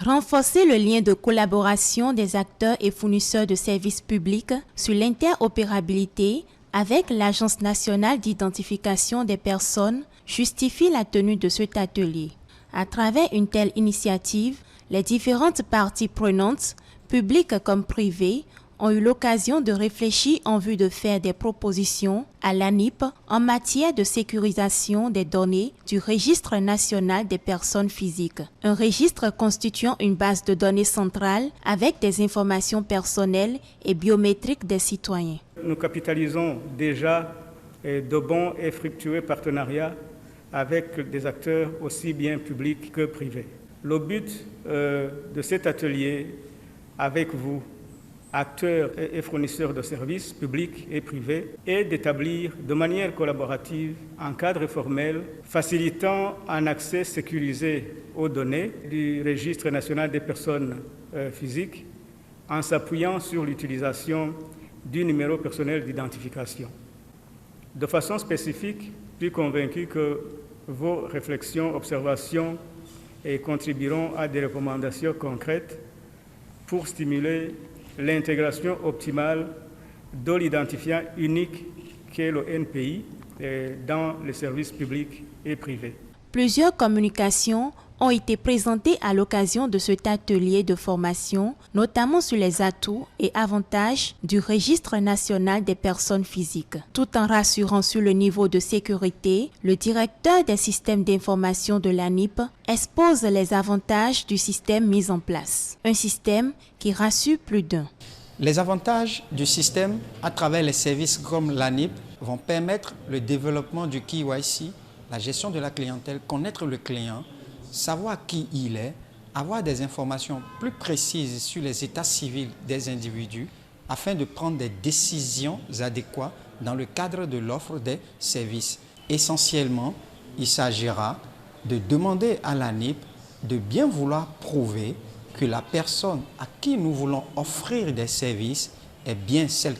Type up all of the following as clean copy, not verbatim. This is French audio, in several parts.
Renforcer le lien de collaboration des acteurs et fournisseurs de services publics sur l'interopérabilité avec l'Agence nationale d'identification des personnes justifie la tenue de cet atelier. À travers une telle initiative, les différentes parties prenantes, publiques comme privées, ont eu l'occasion de réfléchir en vue de faire des propositions à l'ANIP en matière de sécurisation des données du Registre national des personnes physiques. Un registre constituant une base de données centrale avec des informations personnelles et biométriques des citoyens. Nous capitalisons déjà de bons et fructueux partenariats avec des acteurs aussi bien publics que privés. Le but de cet atelier avec vous, acteurs et fournisseurs de services publics et privés, est d'établir de manière collaborative un cadre formel facilitant un accès sécurisé aux données du Registre national des personnes physiques en s'appuyant sur l'utilisation du numéro personnel d'identification. De façon spécifique, je suis convaincu que vos réflexions, observations contribueront à des recommandations concrètes pour stimuler l'intégration optimale de l'identifiant unique qu'est le NPI dans les services publics et privés. Plusieurs communications ont été présentées à l'occasion de cet atelier de formation, notamment sur les atouts et avantages du Registre national des personnes physiques. Tout en rassurant sur le niveau de sécurité, le directeur des systèmes d'information de l'ANIP expose les avantages du système mis en place. Un système qui rassure plus d'un. Les avantages du système à travers les services comme l'ANIP vont permettre le développement du KYC, la gestion de la clientèle, connaître le client, savoir qui il est, avoir des informations plus précises sur les états civils des individus afin de prendre des décisions adéquates dans le cadre de l'offre des services. Essentiellement, il s'agira de demander à l'ANIP de bien vouloir prouver que la personne à qui nous voulons offrir des services est bien celle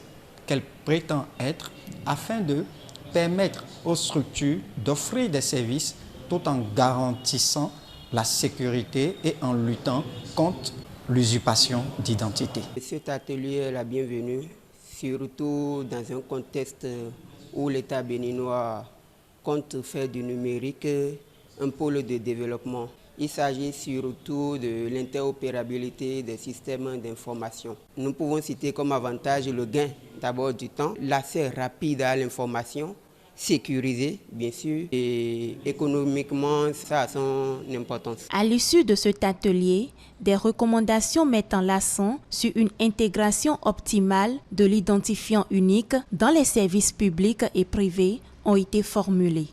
qu'elle prétend être afin de permettre aux structures d'offrir des services tout en garantissant la sécurité et en luttant contre l'usurpation d'identité. Cet atelier est la bienvenue, surtout dans un contexte où l'État béninois compte faire du numérique un pôle de développement. Il s'agit surtout de l'interopérabilité des systèmes d'information. Nous pouvons citer comme avantage le gain d'abord du temps, l'accès rapide à l'information, sécurisé, bien sûr, et économiquement, ça a son importance. À l'issue de cet atelier, des recommandations mettant l'accent sur une intégration optimale de l'identifiant unique dans les services publics et privés ont été formulées.